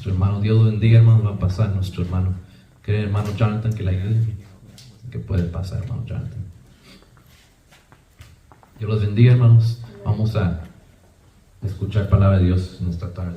nuestro hermano. Dios lo bendiga, hermano. Va a pasar nuestro hermano. ¿Cree hermano Jonathan que la ayude? ¿Qué puede pasar, hermano Jonathan? Dios los bendiga, hermanos. Vamos a escuchar palabra de Dios en esta tarde.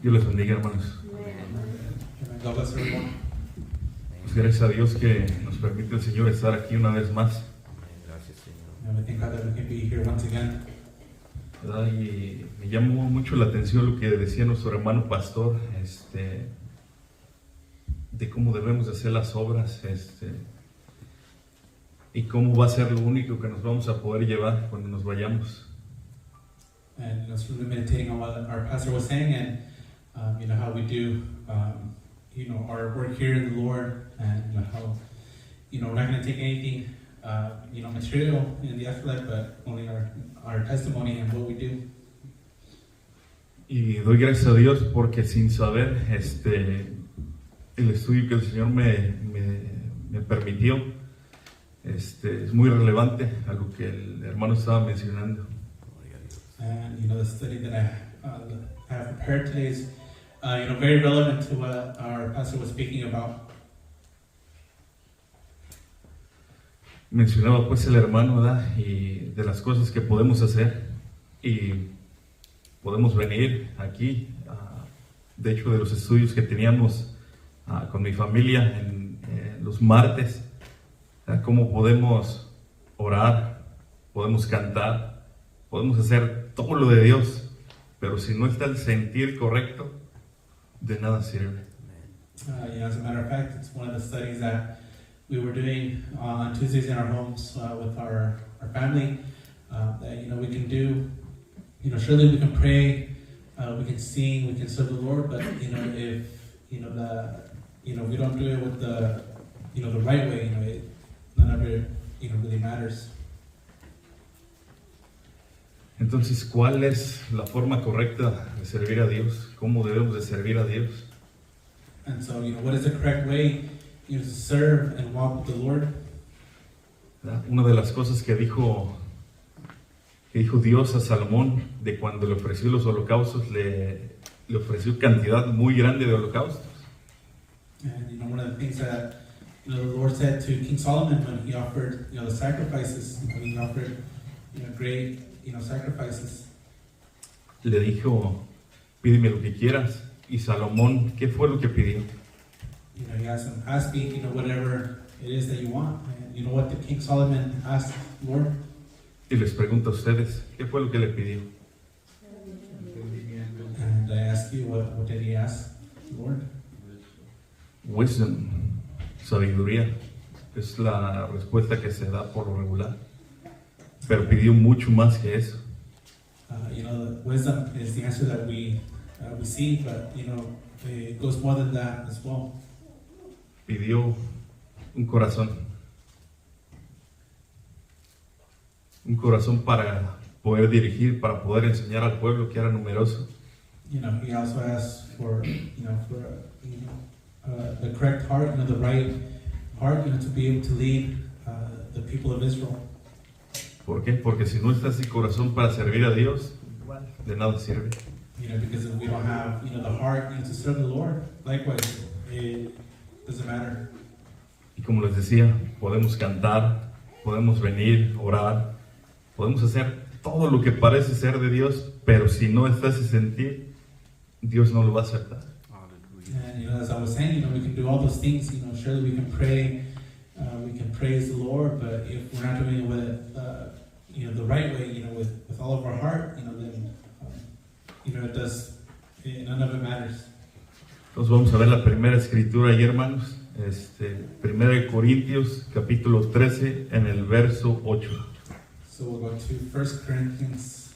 Dios les bendiga, hermanos. God bless everyone. Pues gracias a Dios que nos permite el Señor estar aquí una vez más. And we thank God that we can be here once again. ¿Verdad? Y me llamó mucho la atención lo que decía nuestro hermano pastor, de cómo debemos de hacer las obras, y cómo va a ser lo único que nos vamos a poder llevar cuando nos vayamos. And I was really meditating on what our pastor was saying, and how we do, our work here in the Lord, and how, we're not going to take anything, material in the afterlife, but only our testimony and what we do. Y doy gracias a Dios porque sin saber, el estudio que el Señor me permitió, es muy relevante a lo que el hermano estaba mencionando. And the study that I have prepared today is, very relevant to what our pastor was speaking about. Mencionaba pues el hermano, ¿verdad? Y de las cosas que podemos hacer y podemos venir aquí, de hecho de los estudios que teníamos con mi familia en los martes, cómo podemos orar, podemos cantar, podemos hacer todo lo de Dios, pero si no está el sentir correcto, de nada sirve. As a matter of fact, it's one of the studies that we were doing on Tuesdays in our homes with our family, that we can do, surely we can pray, we can sing, we can serve the Lord, but if we don't do it with the right way, none of it really matters. Entonces, ¿cuál es la forma correcta de servir a Dios? ¿Cómo debemos de servir a Dios? And so, what is the correct way to serve and walk with the Lord? Una de las cosas que dijo Dios a Salomón, de cuando le ofreció los holocaustos, le ofreció cantidad muy grande de holocaustos. And one of the things that the Lord said to King Solomon when he offered the sacrifices, when he offered great sacrifices. Le dijo, pídeme lo que quieras. Y Salomón, ¿qué fue lo que pidió? He asked him, ask me, whatever it is that you want. And you know what the King Solomon asked, Lord? Y les pregunto a ustedes, ¿qué fue lo que le pidió? And I ask you, what did he ask, Lord? Wisdom, sabiduría, es la respuesta que se da por lo regular. Pero pidió mucho más que eso. Wisdom is the answer that we see, but it goes more than that as well. Pidió un corazón para poder dirigir, para poder enseñar al pueblo que era numeroso. He also asked for the correct heart, the right heart, to be able to lead the people of Israel. ¿Por qué? Porque si no está ese corazón para servir a Dios, de nada sirve. Because if we don't have the heart to serve the Lord, likewise, it doesn't matter. Y como les decía, podemos cantar, podemos venir, orar, podemos hacer todo lo que parece ser de Dios, pero si no está ese sentir, Dios no lo va a aceptar. And as I was saying, we can do all those things. Surely we can pray, we can praise the Lord, but if we're not doing it with, the right way, with all of our heart, then, it does, none of it matters. Entonces vamos a ver la primera escritura ahí, hermanos. 1 Corintios, capítulo 13, en el verso 8. So we'll go to 1 Corinthians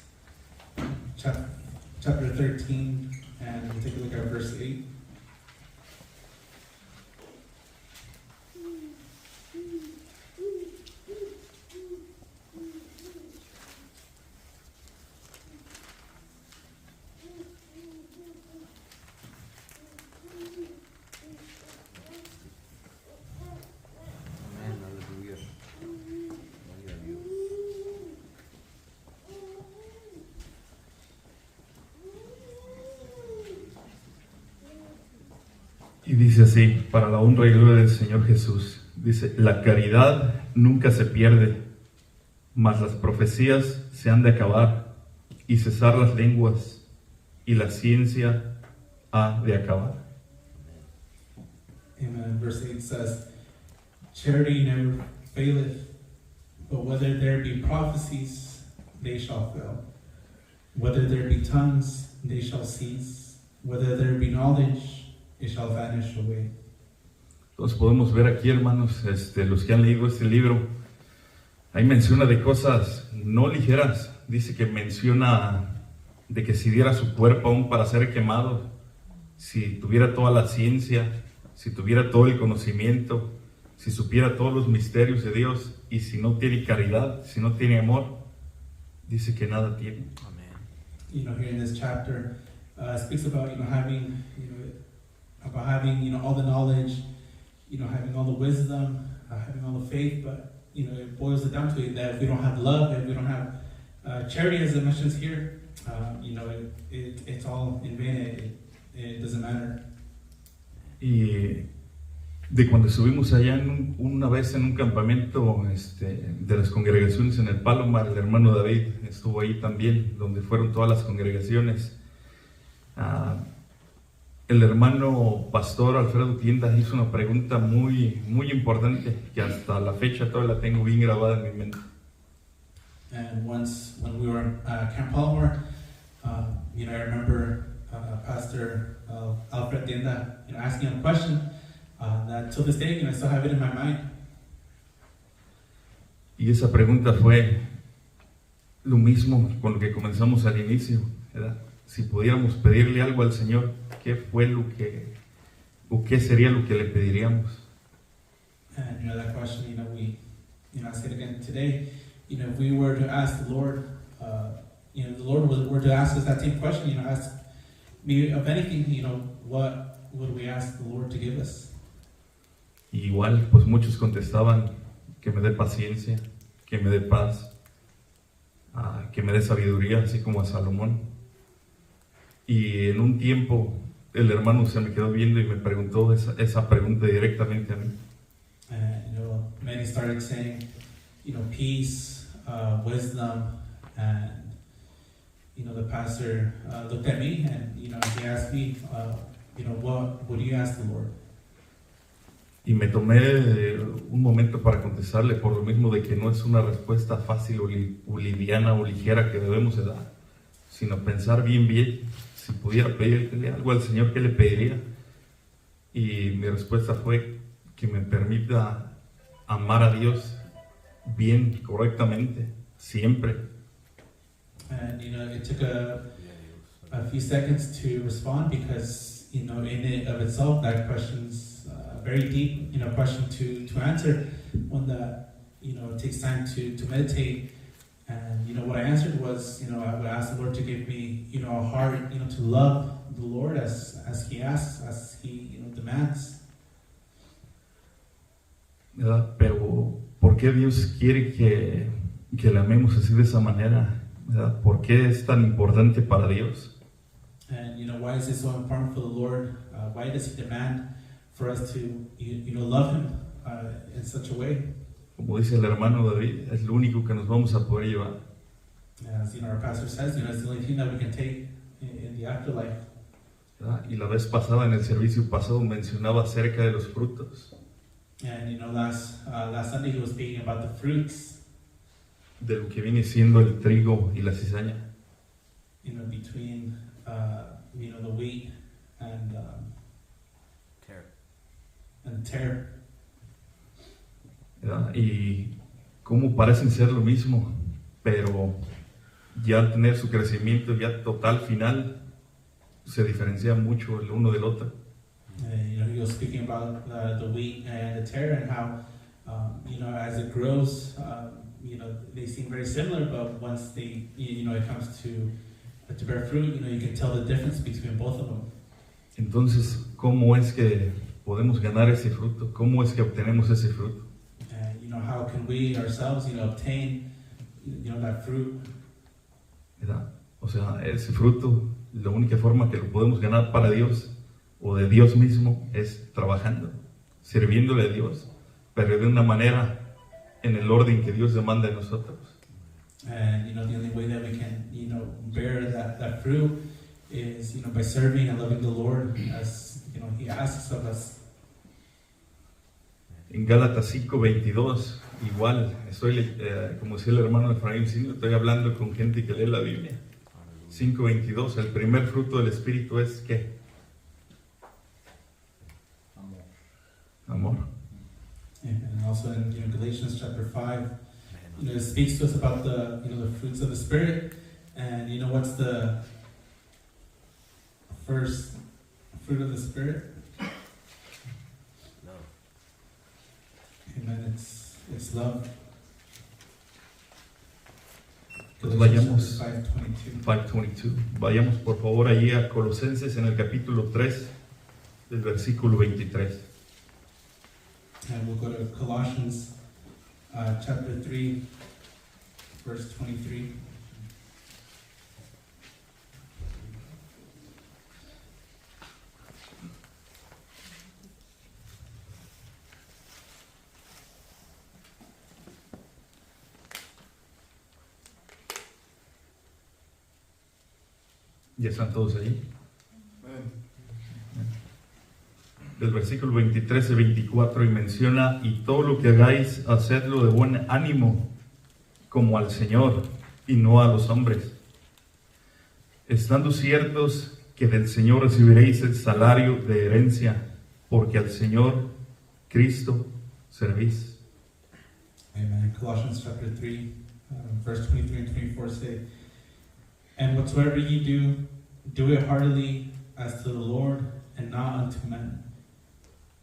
chapter 13, and we'll take a look at verse 8. Y dice así, para la honra y gloria del Señor Jesús, dice, la caridad nunca se pierde, mas las profecías se han de acabar, y cesar las lenguas, y la ciencia ha de acabar. Amen. Verse 8 says, charity never faileth, but whether there be prophecies, they shall fail. Whether there be tongues, they shall cease. Whether there be knowledge, it shall vanish away. Entonces podemos ver aquí, hermanos, los que han leído este libro, ahí menciona de cosas no ligeras. Dice que menciona de que si diera su cuerpo aún para ser quemado, si tuviera toda la ciencia, si tuviera todo el conocimiento, si supiera todos los misterios de Dios, y si no tiene caridad, si no tiene amor, dice que nada tiene. Here in this chapter, speaks about having all the knowledge, having all the wisdom, having all the faith, but it boils it down to it that if we don't have love, if we don't have charity, as it mentions here, it's all in vain. It doesn't matter. Y de cuando estuvimos allá una vez en un campamento de las congregaciones en el Palomar, el hermano David estuvo ahí también, donde fueron todas las congregaciones. El hermano pastor Alfredo Tiendas hizo una pregunta muy, muy importante que hasta la fecha todavía la tengo bien grabada en mi mente. And once when we were at Camp Palomar, I remember Pastor Alfred Tienda, asking a question that till this day, I still have it in my mind. Y esa pregunta fue lo mismo con lo que comenzamos al inicio, ¿verdad? Si pudiéramos pedirle algo al Señor, ¿qué sería lo que le pediríamos? And that question, we ask it again today. If we were to ask the Lord, the Lord were to ask us that same question, ask me of anything, what would we ask the Lord to give us? Y igual, pues muchos contestaban que me dé paciencia, que me dé paz, que me dé sabiduría, así como a Salomón. Y en un tiempo el hermano se me quedó viendo y me preguntó esa pregunta directamente a mí. Many started saying, peace, wisdom, and the pastor looked at me and he asked me, what do you ask the Lord? Y me tomé un momento para contestarle, por lo mismo de que no es una respuesta fácil o liviana o ligera que debemos de dar, sino pensar bien, si pudiera pedirle algo al Señor, ¿qué le pediría? Y mi respuesta fue que me permita amar a Dios bien, correctamente, siempre. And it took a few seconds to respond because in it of itself that question's very deep question to answer, one that it takes time to meditate. And what I answered was I would ask the Lord to give me a heart to love the Lord as He asks, as He demands. ¿Verdad? Pero ¿por qué Dios quiere que le amemos así de esa manera? ¿Verdad? ¿Por qué es tan importante para Dios? And why is it so important for the Lord? Why does He demand for us to love Him in such a way? Como dice el hermano David, es lo único que nos vamos a poder llevar. As our pastor says, it's the only thing that we can take in the afterlife. ¿Verdad? Y la vez pasada, en el servicio pasado, mencionaba acerca de los frutos. And last Sunday he was speaking about the fruits. de lo que viene siendo el trigo y la cizaña. You know, between you know, the wheat and tare. ¿Verdad? Y cómo parecen ser lo mismo, pero ya al tener su crecimiento ya total final, se diferencia mucho el uno del otro. You know, he was speaking about the wheat and the tare and how, you know, as it grows, you know, they seem very similar, but once they, you know, it comes to bear fruit, you know, you can tell the difference between both of them. Entonces, ¿cómo es que podemos ganar ese fruto? ¿Cómo es que obtenemos ese fruto? You know, how can we ourselves, you know, obtain, you know, that fruit? ¿Verdad? O sea, ese fruto, la única forma que lo podemos ganar para Dios o de Dios mismo es trabajando, sirviéndole a Dios, pero de una manera en el orden que Dios demanda de nosotros. And, you know, the only way that we can, you know, bear that fruit is, you know, by serving and loving the Lord as, you know, He asks of us. En Gálatas 5:22, igual, estoy, como decía el hermano Efraín, estoy hablando con gente que lee la Biblia. 5:22, el primer fruto del Espíritu es ¿qué? Amor. And also in, you know, Galatians chapter 5, you know, it speaks to us about the, you know, the fruits of the Spirit. And you know, what's the first fruit of the Spirit? Amen. It's love. Pues vayamos, 5:22. 5:22. Vayamos por favor allí a Colosenses en el capítulo 3, del versículo 23. And we'll go to Colossians chapter 3, verse 23. ¿Ya están todos allí? Del versículo 23 y 24 y menciona: y todo lo que hagáis, hacedlo de buen ánimo, como al Señor y no a los hombres, estando ciertos que del Señor recibiréis el salario de herencia, porque al Señor Cristo servís. Amen. Colossians chapter 3, verse 23 and 24 say, and whatsoever ye do, do it heartily as to the Lord and not unto men,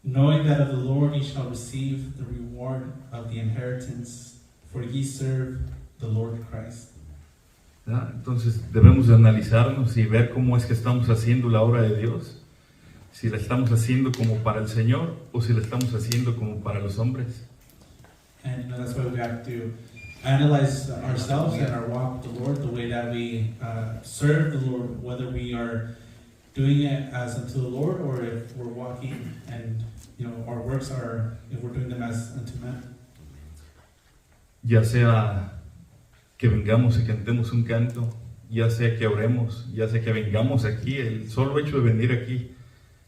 knowing that of the Lord ye shall receive the reward of the inheritance, for ye serve the Lord Christ. ¿Verdad? Entonces debemos de analizarnos y ver cómo es que estamos haciendo la obra de Dios, si la estamos haciendo como para el Señor o si la estamos haciendo como para los hombres. And you know, that's why we have to analyze ourselves and our walk with the Lord, the way that we serve the Lord, whether we are doing it as unto the Lord or if we're walking and, you know, our works are, if we're doing them as unto men. Ya sea que vengamos y cantemos un canto, ya sea que oremos, ya sea que vengamos aquí, el solo hecho de venir aquí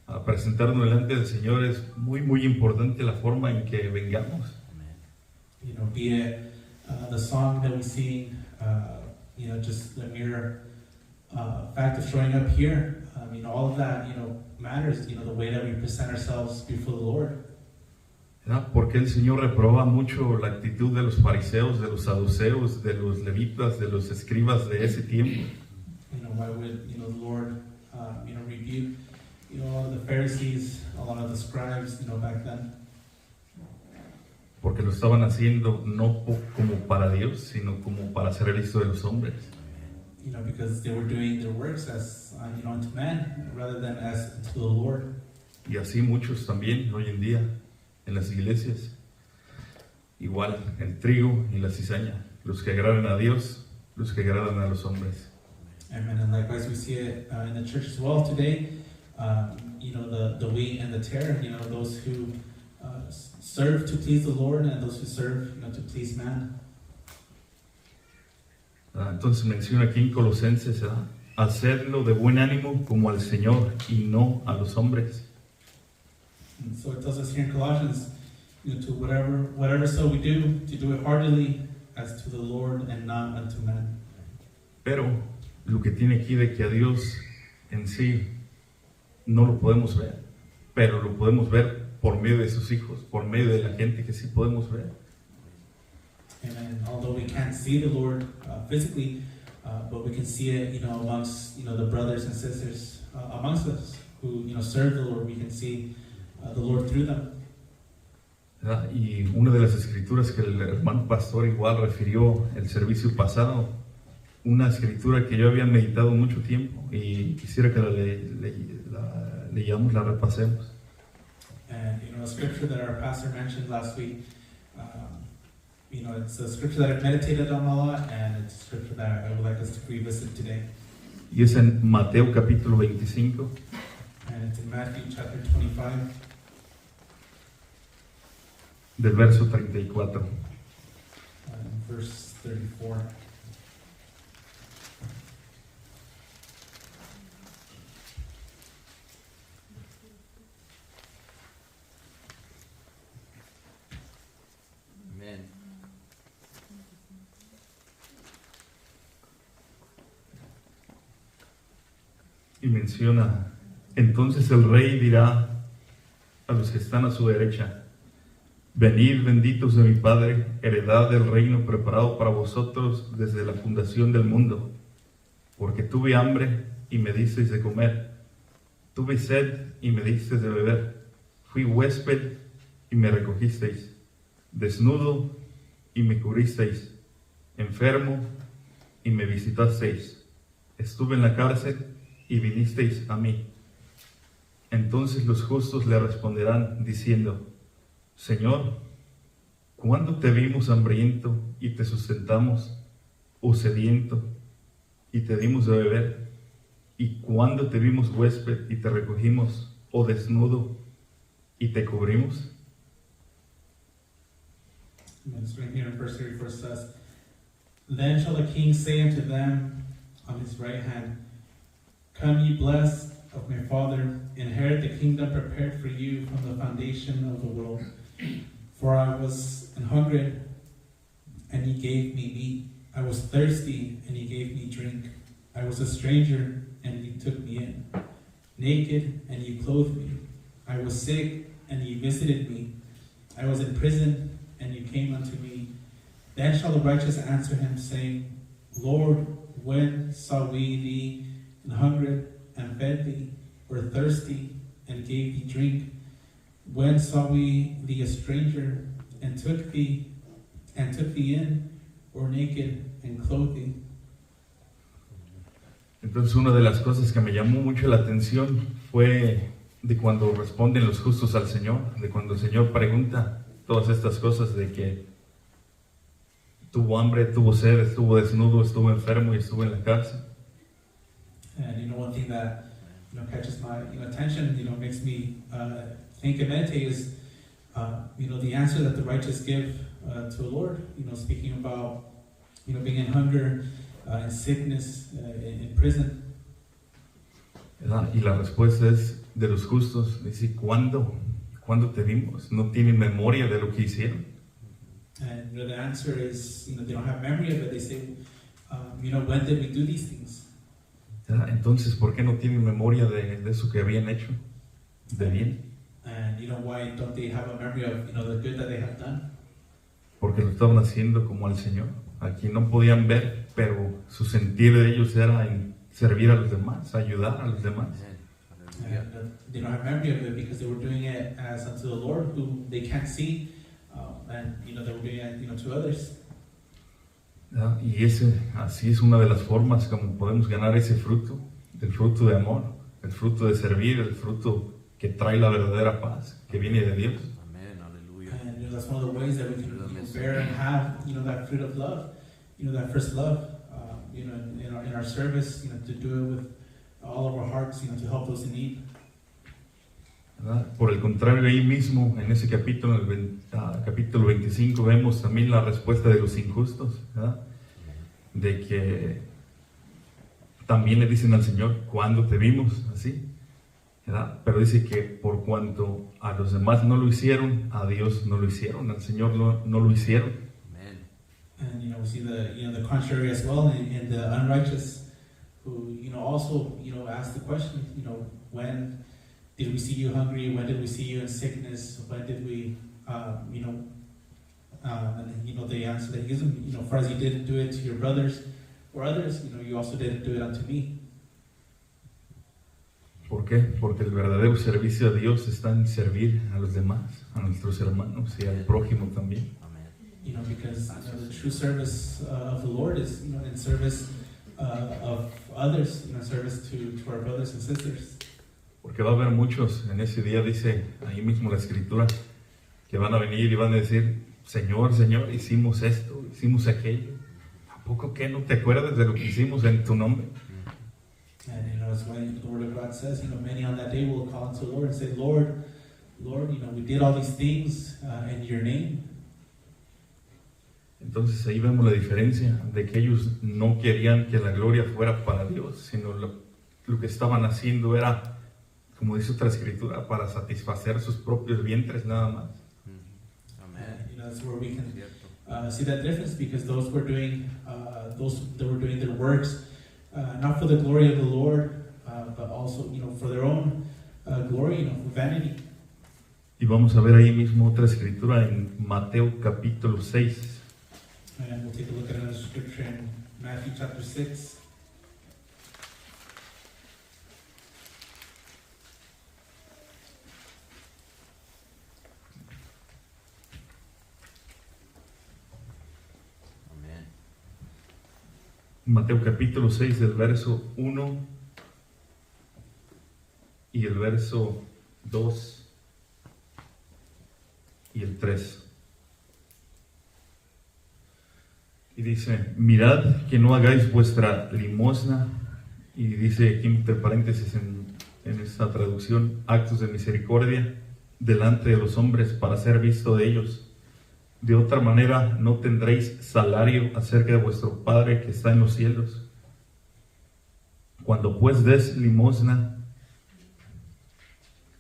a presentarnos delante del Señor es muy, muy importante la forma en que vengamos. You know, be it the song that we sing, you know, just the mere fact of showing up here, you know, all of that, you know, matters, you know, the way that we present ourselves before the Lord. ¿Verdad? Porque el Señor reproba mucho la actitud de los fariseos, de los saduceos, de los levitas, de los escribas de ese tiempo. You know, why would, you know, the Lord, you know, rebuke, you know, all of the Pharisees, a lot of the scribes, you know, back then? Porque lo estaban haciendo no como para Dios, sino como para ser visto de los hombres. You know, because they were doing their works as, you know, unto men, rather than as to the Lord. Y así muchos también hoy en día en las iglesias. Igual el trigo y la cizaña, los que agradan a Dios, los que agradan a los hombres. Amen. And likewise, we see it in the church as well today. You know, the wheat and the tare. You know, those who serve to please the Lord and those who serve, you know, to please man. Entonces menciona aquí en Colosenses, hacerlo de buen ánimo como al Señor y no a los hombres. And so it tells us here in Colossians, you know, to whatever so we do, to do it heartily as to the Lord and not unto man. Pero lo que tiene aquí de que a Dios en sí no lo podemos ver, pero lo podemos ver por medio de sus hijos, por medio de la gente que sí podemos ver. And although we can't see the Lord physically, but we can see it, amongst, the brothers and sisters amongst us who, serve the Lord. We can see the Lord through them. ¿Verdad? Y una de las escrituras que el hermano pastor igual refirió el servicio pasado, una escritura que yo había meditado mucho tiempo y quisiera que la leyamos, la repasemos. And a scripture that our pastor mentioned last week, it's a scripture that I've meditated on a lot, and it's a scripture that I would like us to revisit today. Y es en Mateo capítulo 25. And it's in Matthew chapter 25. Del verso 34. Verse 34. Amen. Y menciona, entonces el rey dirá a los que están a su derecha: venid benditos de mi Padre, heredad del reino preparado para vosotros desde la fundación del mundo. Porque tuve hambre y me disteis de comer, tuve sed y me disteis de beber, fui huésped y me recogisteis, desnudo y me cubristeis, enfermo y me visitasteis, estuve en la cárcel y vinisteis a mí. Entonces los justos le responderán diciendo: Señor, ¿cuándo te vimos hambriento y te sustentamos, o sediento y te dimos de beber? ¿Y cuándo te vimos huésped y te recogimos, o desnudo y te cubrimos? And it's right here in verse 34 says, Then shall the king say unto them on his right hand, Come ye blessed of my Father, inherit the kingdom prepared for you from the foundation of the world. For I was an hungered, and ye gave me meat. I was thirsty, and ye gave me drink. I was a stranger, and ye took me in. Naked, and ye clothed me. I was sick, and ye visited me. I was in prison, and ye came unto me. Then shall the righteous answer him, saying, Lord, when saw we thee an hungered, and fed thee, or thirsty, and gave thee drink? When saw we thee a stranger, and took thee in, or naked, and clothed thee? Entonces una de las cosas que me llamó mucho la atención fue de cuando responden los justos al Señor, de cuando el Señor pregunta todas estas cosas de que tuvo hambre, tuvo sed, estuvo desnudo, estuvo enfermo y estuvo en la cárcel. And one thing that catches my attention, makes me think and meditate is the answer that the righteous give to the Lord. Speaking about being in hunger, in sickness, in prison. ¿Verdad? Y la respuesta es de los justos, dice: ¿Cuándo te vimos? No tienen memoria de lo que hicieron. And the answer is, they don't have memory of it. They say, when did we do these things? ¿Verdad? Entonces, ¿por qué no tienen memoria de eso que habían hecho? De bien. And why don't they have a memory of the good that they have done? Porque lo estaban haciendo como al Señor. Aquí no podían ver, pero su sentir de ellos era en servir a los demás, ayudar a los demás. And they don't have memory of it because they were doing it as unto the Lord, who they can't see, and they were doing it to others. ¿Verdad? Y así es una de las formas como podemos ganar ese fruto, el fruto de amor, el fruto de servir, el fruto que trae la verdadera paz, que viene de Dios. And that's one of the ways that we can bear and have that fruit of love, that first love, in our service, to do it with all of our hearts, to help those in need. ¿Verdad? Por el contrario, ahí mismo, en ese capítulo, capítulo 25, vemos también la respuesta de los injustos, ¿verdad? De que también le dicen al Señor: ¿cuándo te vimos así? ¿Verdad? Pero dice que por cuanto a los demás no lo hicieron, a Dios no lo hicieron, al Señor no lo hicieron. And we see the contrary as well in the unrighteous, who also ask the question, when did we see you hungry? When did we see you in sickness? When did we, and the answer that he gives them, for as you didn't do it to your brothers or others, you also didn't do it unto me. ¿Por qué? Porque el verdadero servicio a Dios está en servir a los demás, a nuestros hermanos y al prójimo también. Because the true service of the Lord is in service of others, service to our brothers and sisters. Porque va a haber muchos en ese día, dice ahí mismo la Escritura, que van a venir y van a decir, Señor, Señor, hicimos esto, hicimos aquello. ¿A poco que no te acuerdas de lo que hicimos en tu nombre? And that's why the Word of God says, many on that day will call unto the Lord and say, Lord, we did all these things in your name. Entonces ahí vemos la diferencia de que ellos no querían que la gloria fuera para Dios, sino lo que estaban haciendo era, como dice otra escritura, para satisfacer sus propios vientres nada más. That's where we can see that difference, because those were doing their works not for the glory of the Lord, but also for their own glory, for vanity. Y vamos a ver ahí mismo otra escritura en Mateo capítulo 6. And we'll take a look at another scripture in Matthew chapter 6. Mateo capítulo 6, del verso 1 y el verso 2 y el 3. Y dice, mirad que no hagáis vuestra limosna, y dice aquí entre paréntesis en esta traducción, actos de misericordia delante de los hombres para ser visto de ellos. De otra manera no tendréis salario acerca de vuestro Padre que está en los cielos. Cuando pues des limosna,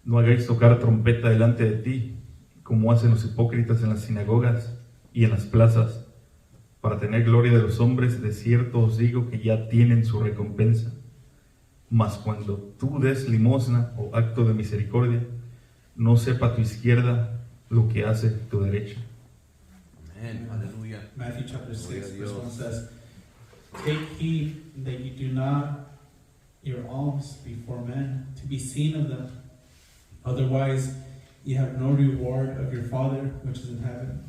no hagáis tocar trompeta delante de ti, como hacen los hipócritas en las sinagogas y en las plazas, para tener gloria de los hombres. De cierto os digo que ya tienen su recompensa. Mas cuando tú des limosna o acto de misericordia, no sepa tu izquierda lo que hace tu derecha. Amen. Hallelujah. Matthew chapter 6, Gloria a verse 1 Dios. says, take heed that you do not your alms before men to be seen of them. Otherwise, you have no reward of your Father which is in heaven.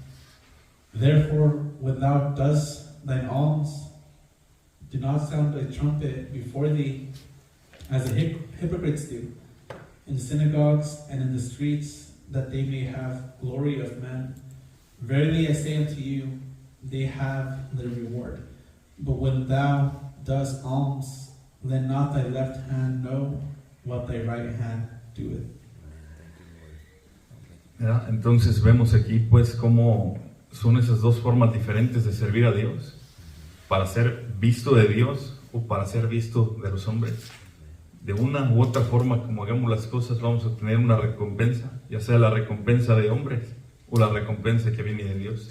Therefore, when thou dost thine alms, do not sound a trumpet before thee, as the hypocrites do, in the synagogues and in the streets, that they may have glory of men. Verily I say unto you, they have their reward. But when thou dost alms, let not thy left hand know what thy right hand doeth. ¿Verdad? Entonces vemos aquí pues cómo son esas dos formas diferentes de servir a Dios, para ser visto de Dios o para ser visto de los hombres. De una u otra forma, como hagamos las cosas, vamos a tener una recompensa, ya sea la recompensa de hombres o la recompensa que viene de Dios.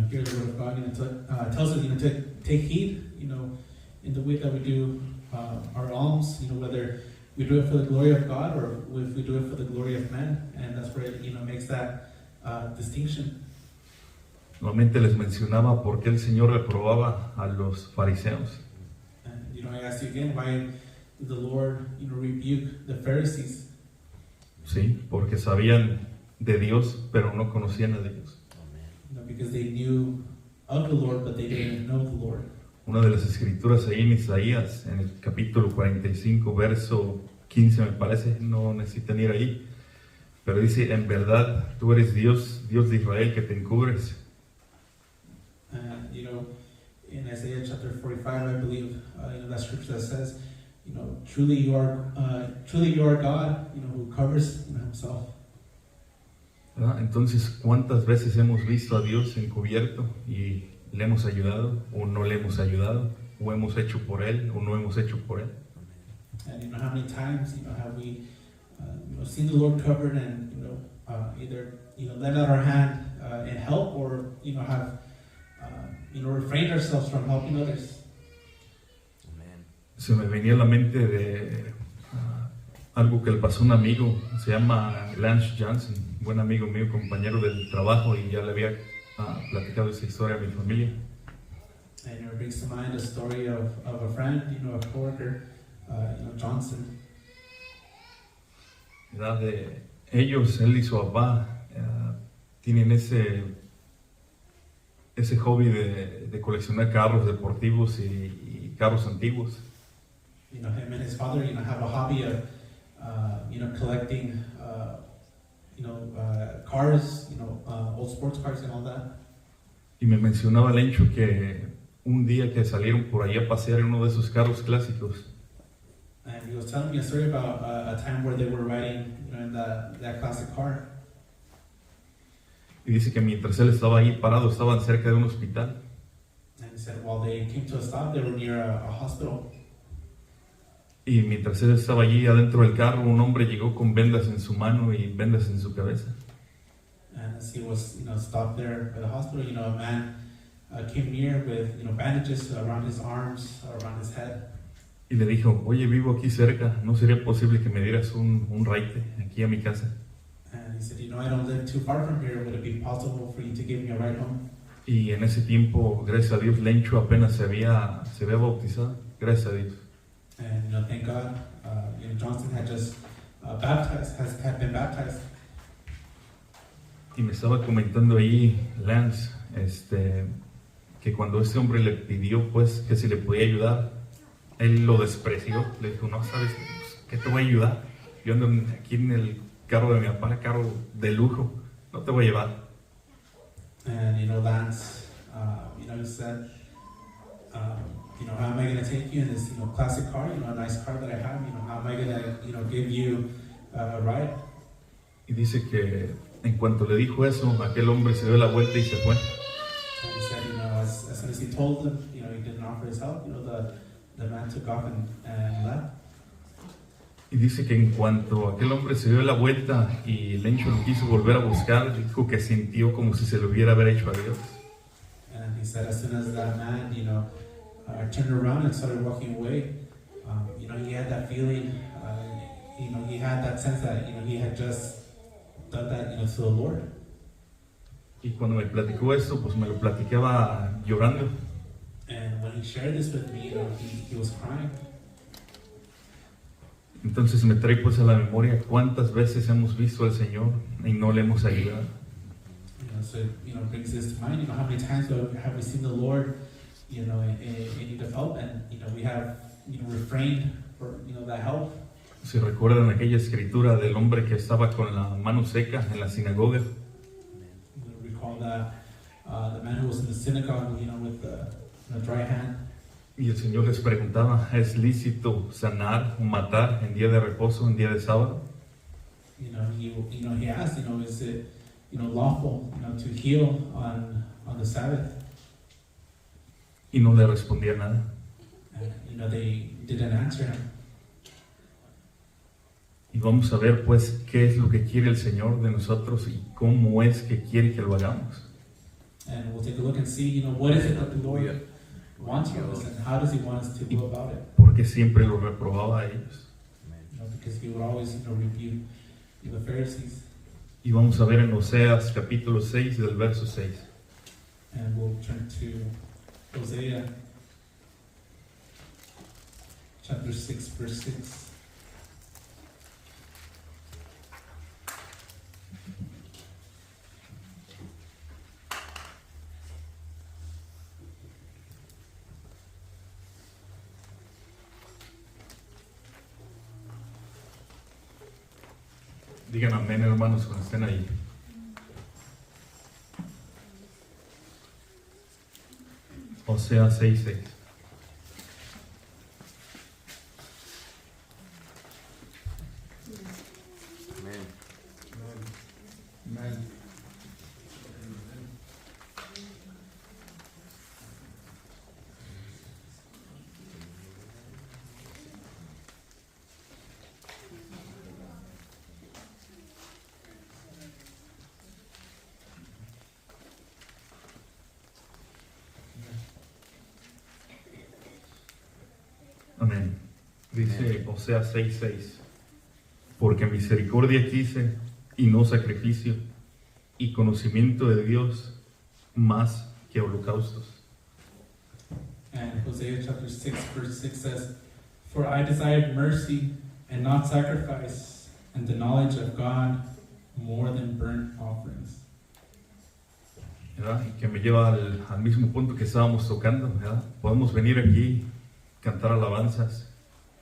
Here the Word of God tells us to take heed, in the way that we do our alms, whether we do it for the glory of God or if we do it for the glory of man, and that's where it makes that distinction. Nuevamente les mencionaba por qué el Señor reprobaba a los fariseos. And I asked you again, why did the Lord rebuke the Pharisees? Sí, porque sabían de Dios, pero no conocían a Dios. Because they knew of the Lord, but they didn't know the Lord. Una de las escrituras ahí en Isaías, en el capítulo 45, verso 15 me parece, no necesitan ir ahí, pero dice, en verdad tú eres Dios, Dios de Israel, que te encubres. In Isaiah chapter 45, I believe, that scripture that says, truly you are God, who covers himself. ¿Verdad? Entonces, ¿cuántas veces hemos visto a Dios encubierto y le hemos ayudado o no le hemos ayudado? ¿O hemos hecho por Él o no hemos hecho por Él? And how many times have we seen the Lord covered and either lend out our hand in help, or have refrained ourselves from helping others. Amen. Se me venía a la mente de algo que le pasó a un amigo, se llama Lance Johnson, buen amigo mío, compañero del trabajo, y ya le había platicado esa historia a mi familia. And it brings to mind a story of a friend, a coworker, Johnson. ¿Verdad? De ellos, él y su papá, tienen ese hobby de coleccionar carros deportivos y carros antiguos. Him and his father, have a hobby of, collecting, cars, old sports cars and all that. Y me mencionaba el hecho que un día que salieron por ahí a pasear en uno de esos carros clásicos, And he was telling me a story about a time where they were riding, in that classic car. y dice que mientras él estaba ahí parado, estaban cerca de un hospital. And he said while they came to a stop, they were near a hospital. Y mientras él estaba allí adentro del carro, un hombre llegó con vendas en su mano y vendas en su cabeza. And as he was, stopped there at the hospital, a man came near with, bandages around his arms, around his head. Y le dijo, oye, vivo aquí cerca, ¿no sería posible que me dieras un raite aquí a mi casa? And he said, I don't live too far from here. Would it be possible for you to give me a ride home? Y en ese tiempo, gracias a Dios, Lencho apenas se había bautizado, gracias a Dios. And thank God, Johnson had just had been baptized. Y me estaba comentando ahí Lance, que cuando este hombre le pidió pues que si le podía ayudar, él lo despreció, le dijo, no sabes, ¿qué te voy a ayudar? Yo ando aquí en el carro de mi papá, carro de lujo, no te voy a llevar. And Lance, he said, how am I going to take you in this, classic car, a nice car that I have, how am I going to, give you a ride? Y dice que en cuanto le dijo eso, aquel hombre se dio la vuelta y se fue. And he said, as soon as he told them, he didn't offer his help, the man took off and left. Y dice que en cuanto aquel hombre se dio la vuelta y Lencho lo quiso volver a buscar, dijo que sintió como si se lo hubiera haber hecho a Dios. And he said, as soon as that man, turned around and started walking away, he had that feeling, he had that sense that, he had just done that, to the Lord. Y cuando me platicó esto, pues me lo platicaba llorando. And when he shared this with me, he was crying. Entonces me trae pues a la memoria cuántas veces hemos visto al Señor y no le hemos ayudado. So it brings this to mind. How many times have we seen the Lord, in need of help, and we have refrained for that help. Si recuerdan aquella escritura del hombre que estaba con la mano seca en la sinagoga, We recall that the man who was in the synagogue, with the dry hand. y el Señor les preguntaba, ¿es lícito sanar o matar en día de reposo, en día de sábado? He asked, is it lawful, to heal on the Sabbath? Y no le respondía nada. And they didn't answer him. Y vamos a ver pues qué es lo que quiere el Señor de nosotros y cómo es que quiere que lo hagamos. And we'll take a look and see, what is it that the Lord wants from us, and how does He want us to go about it? Porque siempre lo reprobaba a ellos. Because He would always, rebuke the Pharisees. Y vamos a ver en Oseas capítulo 6 del verso 6. And we'll turn to Hosea chapter 6, verse 6. Digan amén, hermanos, cuando estén ahí. Oseas 6:6. Amen. Amen. Amén. Dice Oseas 6:6, porque misericordia quise y no sacrificio, y conocimiento de Dios más que holocaustos. And Hosea chapter 6, verse 6 says, For I desired mercy and not sacrifice, and the knowledge of God more than burnt offerings. ¿Verdad? Y que me lleva al mismo punto que estábamos tocando, ¿verdad? Podemos venir aquí, cantar alabanzas,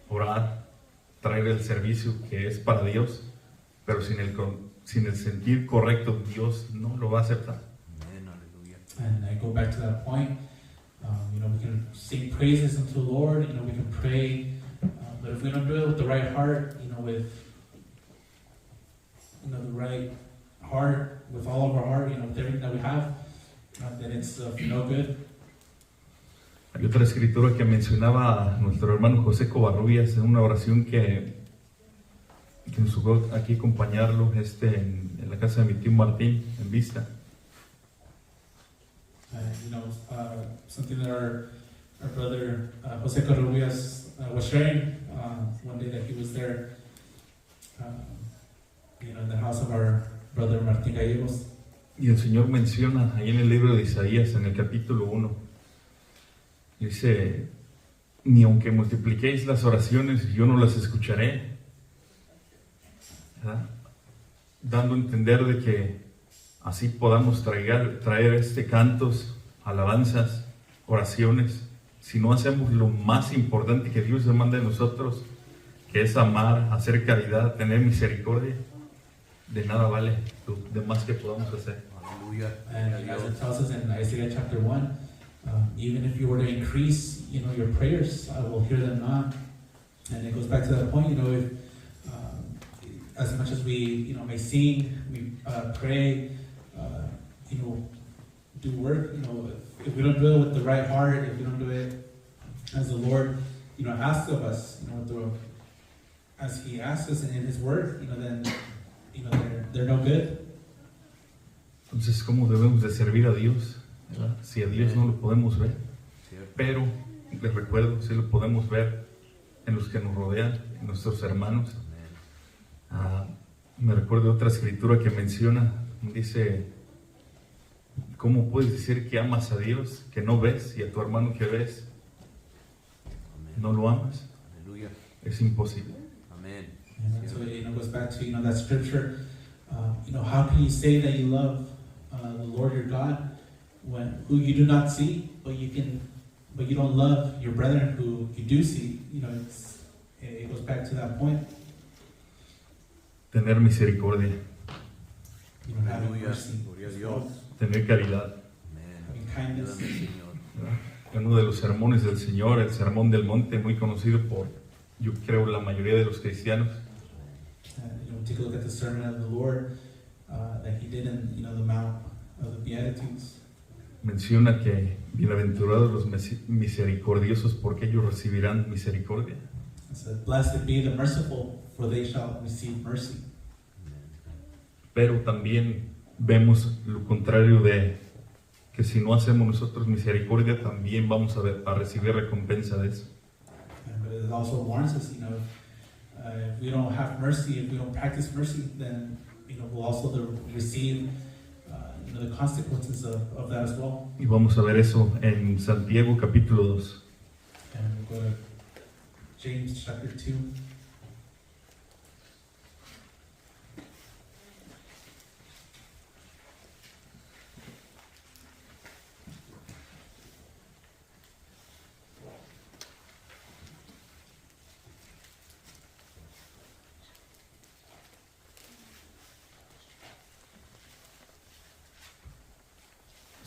orar, traer el servicio que es para Dios, pero sin el sentir correcto, Dios no lo va a aceptar. Amen. Hallelujah. And I go back to that point. We can sing praises unto the Lord. We can pray, but if we don't do it with the right heart, with the right heart, with all of our heart, with everything that we have, then it's no good. Hay otra escritura que mencionaba a nuestro hermano José Covarrubias en una oración que nos tocó aquí acompañarlo en la casa de mi tío Martín, en Vista. Something that our brother Jose Covarrubias was sharing one day that he was there, in the house of our brother Martín Gallegos. Y el Señor menciona ahí en el libro de Isaías, en el capítulo 1, dice, ni aunque multipliquéis las oraciones, yo no las escucharé. ¿Verdad? Dando a entender de que así podamos traer cantos, alabanzas, oraciones, si no hacemos lo más importante que Dios demanda de nosotros, que es amar, hacer caridad, tener misericordia, de nada vale lo demás que podamos hacer. Hallelujah. And as it tells us in Isaiah chapter 1, even if you were to increase, your prayers, I will hear them not. And it goes back to that point, if as much as we, may sing, we pray, do work, if we don't do it with the right heart, if we don't do it as the Lord, asks of us, as He asks us in His Word, then, they're no good. Entonces, ¿cómo debemos de servir a Dios? ¿Verdad? Si a Dios no lo podemos ver, pero les recuerdo, sí lo podemos ver en los que nos rodean, en nuestros hermanos. Me recuerdo otra escritura que menciona, dice, ¿cómo puedes decir que amas a Dios que no ves y a tu hermano que ves no lo amas? Hallelujah. Es imposible. Amen. And so it goes back to that scripture. How can you say that you love the Lord your God who you do not see, but you don't love your brethren who you do see? It goes back to that point. Tener misericordia, Having Aleluya. mercy, Gloria a Dios. tener caridad. Amén. having kindness. Ayúdame, Señor. ¿Verdad? Uno de los sermones del Señor, el Sermón del Monte, muy conocido por, yo creo, la mayoría de los cristianos. Take a look at the sermon of the Lord that He did in the Mount of the Beatitudes. Menciona que bienaventurados los misericordiosos porque ellos recibirán misericordia. It says, "Blessed be the merciful, for they shall receive mercy." Pero también vemos lo contrario de que si no hacemos nosotros misericordia, también vamos a recibir recompensa de eso. But it also warns us, if we don't have mercy, if we don't practice mercy, then we'll also receive the consequences of that as well. Y vamos a ver eso en Santiago capítulo 2. And we'll go to James chapter 2.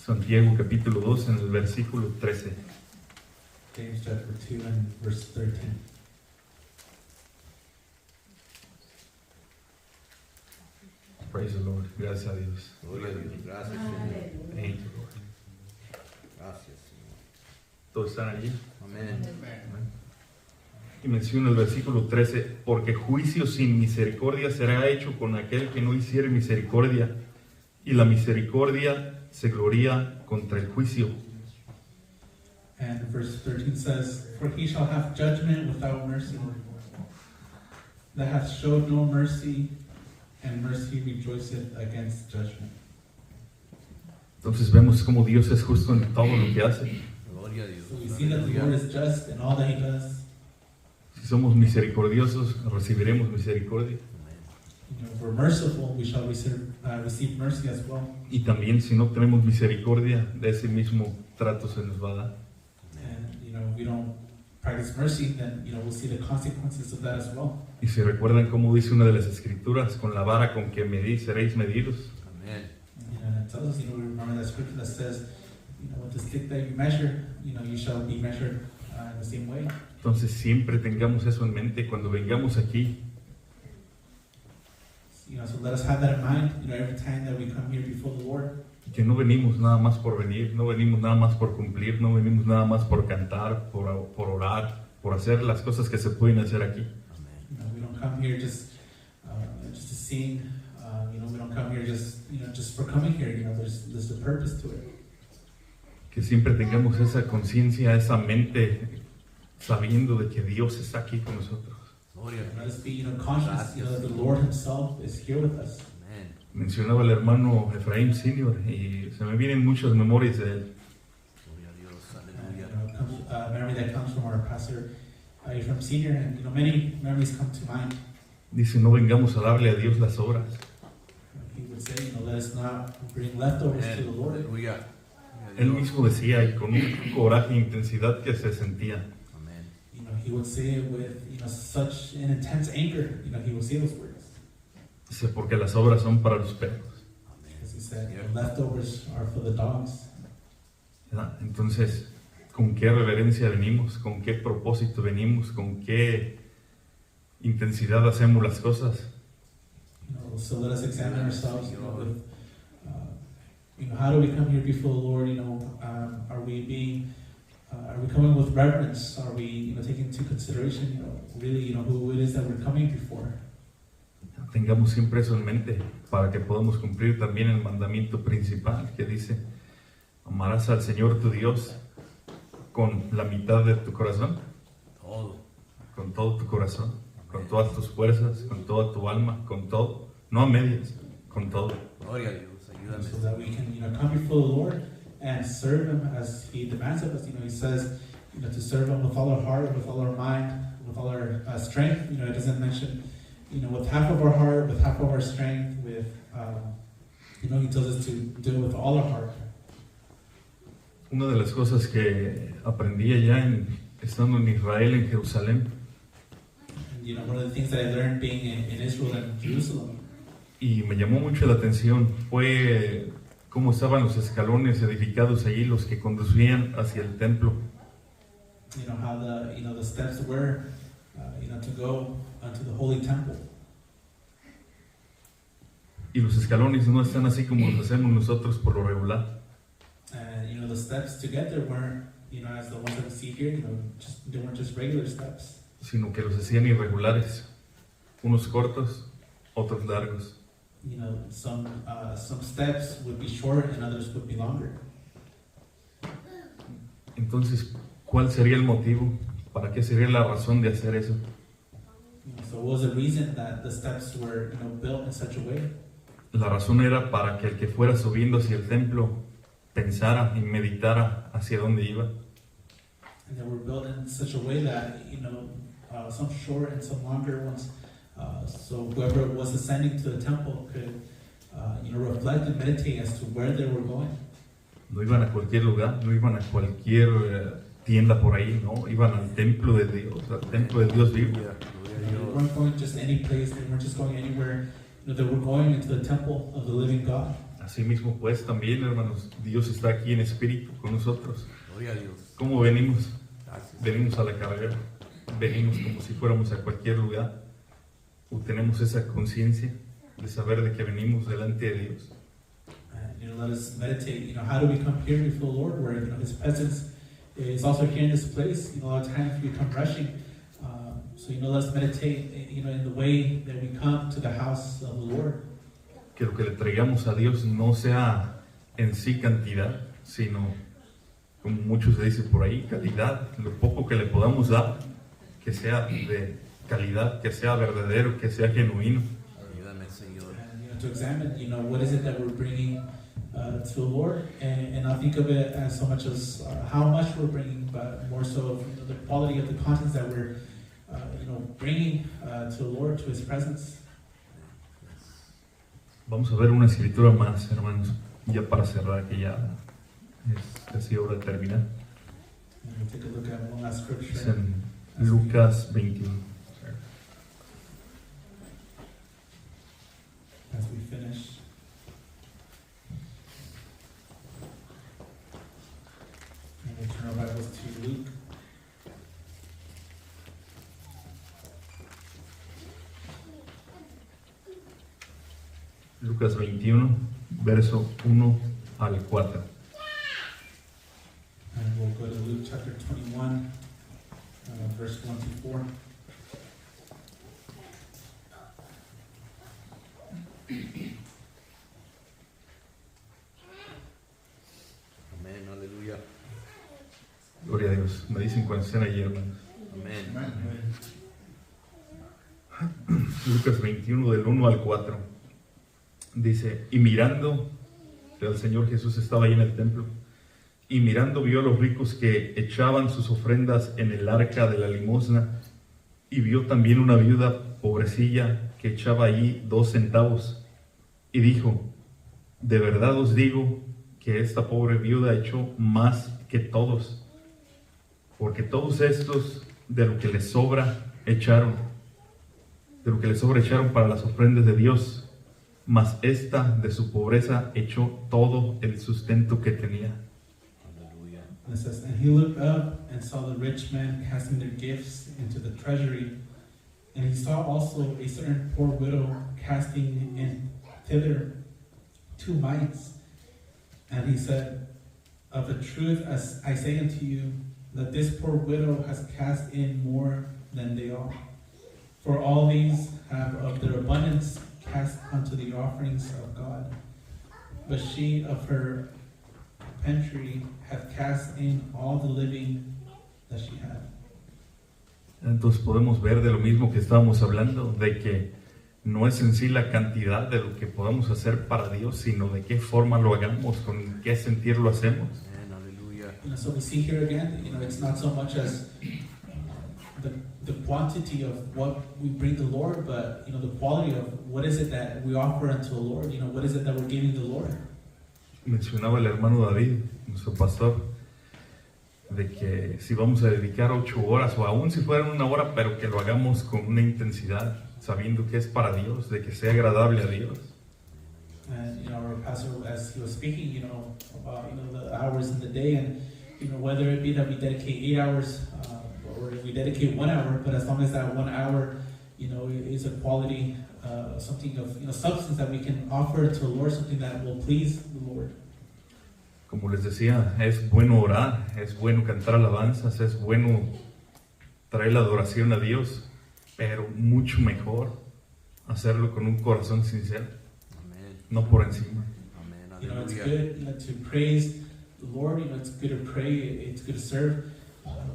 Santiago capítulo 2 en el versículo 13. James chapter 2 and verse 13. Praise the Lord. Gracias a Dios. Gloria a Dios. Gracias, Señor. Thank you, Lord. Gracias, Señor. ¿Todos están allí? Amén. Y menciona el versículo 13, porque juicio sin misericordia será hecho con aquel que no hiciere misericordia, y la misericordia se gloría contra el juicio. And verse 13 says, "For he shall have judgment without mercy, that hath showed no mercy, and mercy rejoiceth against judgment." Entonces vemos cómo Dios es justo en todo lo que hace. Gloria a Dios. So we see that the Lord is just in all that he does. Si somos misericordiosos, recibiremos misericordia. You know, if we're merciful, we shall receive mercy as well. Y también si no tenemos misericordia, de ese mismo trato se nos va a dar. And you know, if we don't practice mercy, then you know we'll see the consequences of that as well. Y si recuerdan cómo dice una de las escrituras, con la vara con que medís seréis medidos. Amén. You know, and it tells us, you know, we remember that scripture that says, you know, with the stick that you measure, you know, you shall be measured in the same way. Entonces siempre tengamos eso en mente cuando vengamos aquí. You know, so let us have that in mind, you know, every time that we come here before the Lord. Que no venimos nada más por venir, no venimos nada más por cumplir, no venimos nada más por cantar, por orar, por hacer las cosas que se pueden hacer aquí. You know, we don't come here just to sing. You know, we don't come here just for coming here. You know, there's a purpose to it. Que siempre tengamos esa conciencia, esa mente, sabiendo de que Dios está aquí con nosotros. Gloria a Let Dios. us be, you know, conscious, you know, that the Lord Himself is here with us. Amén. Mencionaba el hermano Efraín Senior y se me vienen muchas memorias de él. Gloria a Dios. And, Aleluya. you know, it comes, memory that comes from our pastor, from Senior, and you know, many memories come to mind. Dice, no vengamos a darle a Dios las obras. He would say, you know, let us not bring leftovers to the Lord. Aleluya. Él mismo decía, y con un coraje e intensidad que se sentía. Amén. You know, he would say it with, you know, such an intense anger. You know, he would say those words. Dice, porque las obras son para los perros. Because he said, the leftovers are for the dogs. ¿Verdad? Entonces, ¿con qué reverencia venimos? ¿Con qué propósito venimos? ¿Con qué intensidad hacemos las cosas? You know, so let us examine ourselves. You know, with, you know, how do we come here before the Lord? You know, are we coming with reverence? Are we, you know, taking into consideration, you know, really, you know, who it is that we're coming before? Tengamos siempre eso en mente para que podamos cumplir también el mandamiento principal que dice, amarás al Señor tu Dios con la mitad de tu corazón, Todo. con todo tu corazón, con todas tus fuerzas, con toda tu alma, con todo, no a medias, con todo. Gloria a Dios. Ayúdame. So that we can, you know, come before the Lord and serve Him as He demands of us. You know, He says, you know, to serve Him with all our heart, with all our mind, with all our strength. You know, it doesn't mention, you know, with half of our heart, with half of our strength, with, you know, He tells us to do it with all our heart. Una de las cosas que aprendí allá estando en Israel, en Jerusalén, And, you know, one of the things that I learned being in Israel and Jerusalem, y me llamó mucho la atención, fue cómo estaban los escalones edificados allí, los que conducían hacia el templo. you know, how the steps were, you know, to go unto the holy temple. Y los escalones no están así como los hacemos nosotros por lo regular. And, you know, the steps to get there weren't, you know, as the ones that we see here, you know, they weren't just regular steps. Sino que los hacían irregulares, unos cortos, otros largos. You know, some steps would be short and others would be longer. Entonces, ¿cuál sería el motivo? ¿Para qué sería la razón de hacer eso? You know, so what was the reason that the steps were, you know, built in such a way? La razón era para que el que fuera subiendo hacia el templo pensara y meditara hacia dónde iba. And they were built in such a way that, you know, some short and some longer ones. So whoever was ascending to the temple could, you know, reflect and meditate as to where they were going. No iban a cualquier lugar, no iban a cualquier tienda por ahí, no, iban al templo de Dios, al templo de Dios vivo. Gloria a They Dios. weren't going just any place. They weren't just going anywhere. You know, they were going into the temple of the living God. Asimismo, pues también, hermanos, Dios está aquí en espíritu con nosotros. Gloria a Dios. ¿Cómo venimos? Gracias. Venimos a la carrera, venimos como si fuéramos a cualquier lugar, o tenemos esa conciencia de saber de que venimos delante de Dios. And, you know, let us meditate. You know, how do we come here before the Lord, where, you know, His presence is also here in this place? You know, a lot of times we come rushing. So, you know, let's meditate, you know, in the way that we come to the house of the Lord. Que lo que le traigamos a Dios no sea en sí cantidad, sino como muchos se dice por ahí, calidad. Lo poco que le podamos dar, que sea de calidad, que sea verdadero, que sea genuino. Ayúdame, Señor. And to examine, what is it that we're bringing to the Lord, and not think of it as so much as how much we're bringing, but more so of the quality of the contents that we're bringing to the Lord, to His presence. Vamos a ver una escritura más, hermanos, ya para cerrar, que ya es casi hora de terminar. And we'll take a look at one last Es scripture. en Lucas 21. As we finish. And we'll turn our Bibles to Luke. Lucas 21, verso 1 al 4. And we'll go to Luke chapter 21, verse 1 to 4. Amén, aleluya. Gloria a Dios. Me dicen cuando estén allí, hermanos. Amén. Lucas 21, del 1 al 4. Dice, y mirando, el Señor Jesús estaba ahí en el templo, y mirando vio a los ricos que echaban sus ofrendas en el arca de la limosna, y vio también una viuda pobrecilla que echaba allí 2 centavos, y dijo, de verdad os digo que esta pobre viuda echó más que todos, porque todos estos de lo que les sobra echaron, para las ofrendas de Dios, mas esta de su pobreza echó todo el sustento que tenía. Aleluya. And it says, and he looked up and saw the rich men casting their gifts into the treasury. And he saw also a certain poor widow casting in thither 2 mites. And he said, of a truth, as I say unto you, that this poor widow has cast in more than they all. For all these have of their abundance cast unto the offerings of God. But she of her pantry hath cast in all the living that she had. Entonces podemos ver de lo mismo que estábamos hablando, de que no es en sí la cantidad de lo que podamos hacer para Dios, sino de qué forma lo hagamos, con qué sentir lo hacemos. Amén, aleluya. So we see here again, it's not so much as the quantity of what we bring to the Lord, but the quality of what is it that we offer unto the Lord. What is it that we're giving the Lord. Mencionaba el hermano David, nuestro pastor, de que si vamos a dedicar 8 horas, o aún si fueran 1 hora, pero que lo hagamos con una intensidad, sabiendo que es para Dios, de que sea agradable a Dios. And our pastor, as he was speaking, about the hours in the day, and whether it be that we dedicate 8 hours or we dedicate 1 hour, but as long as that 1 hour, is a quality, something of substance that we can offer to the Lord, something that will please the Lord. Como les decía, es bueno orar, es bueno cantar alabanzas, es bueno traer la adoración a Dios, pero mucho mejor hacerlo con un corazón sincero, Amén. no por encima. Amén, It's aleluya. good to praise the Lord. It's good to pray. It's good to serve.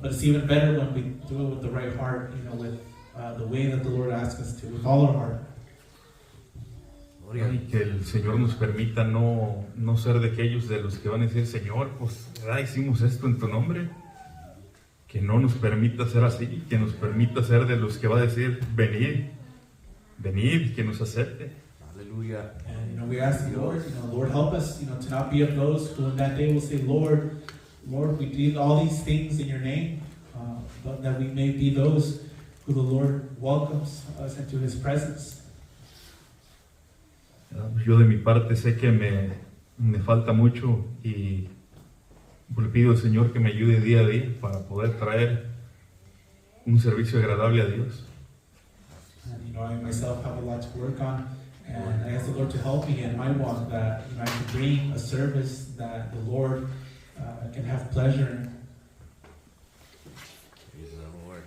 But it's even better when we do it with the right heart. With the way that the Lord asks us to, with all our heart. Gloria. Y que el Señor nos permita no ser de aquellos de los que van a decir, Señor, pues hicimos esto en tu nombre. Que no nos permita ser así, que nos permita ser de los que va a decir, venid, que nos acepte. Aleluya. And we ask the Lord, Lord help us, to not be of those who in that day will say, Lord, we did all these things in your name, but that we may be those who the Lord welcomes us into His presence. Yo de mi parte sé que me falta mucho y le pido al Señor que me ayude día a día para poder traer un servicio agradable a Dios. And I myself have a lot to work on, and I ask the Lord to help me in my walk, that I can bring a service that the Lord can have pleasure in. Praise the Lord.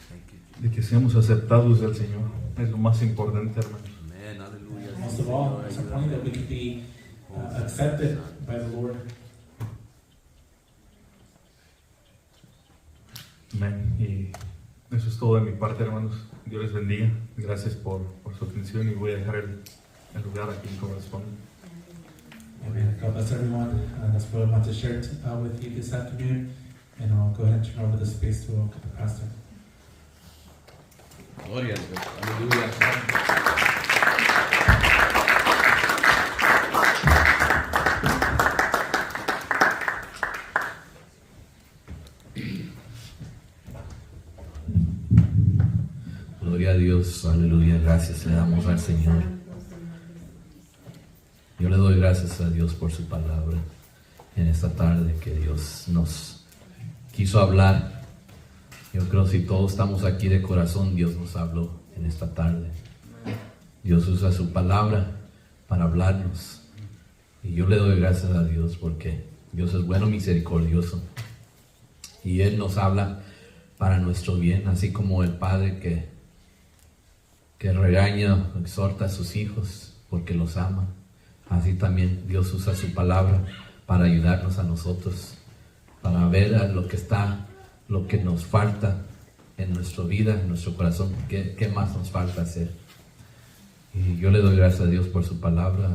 Thank you, Jesus. De que seamos aceptados del Señor. Es lo más importante, hermanos. Amén, aleluya. Most of all, it's important that we can be accepted by the Lord. Amén. Y eso es todo de mi parte, hermanos. Dios les bendiga. Gracias por su atención y voy a dejar el lugar a quien corresponde. Amen. God bless everyone. That's what I want to share with you this afternoon. And I'll go ahead and turn over the space to the pastor. Gloria a Dios. Aleluya. Gloria a Dios, aleluya, gracias le damos al Señor. Yo le doy gracias a Dios por su palabra en esta tarde, que Dios nos quiso hablar. Yo creo que si todos estamos aquí de corazón, Dios nos habló en esta tarde. Dios usa su palabra para hablarnos. Y yo le doy gracias a Dios porque Dios es bueno, misericordioso. Y Él nos habla para nuestro bien, así como el Padre que regaña, exhorta a sus hijos porque los ama. Así también Dios usa su palabra para ayudarnos a nosotros, para ver a lo que nos falta en nuestra vida, en nuestro corazón, qué más nos falta hacer. Y yo le doy gracias a Dios por su palabra.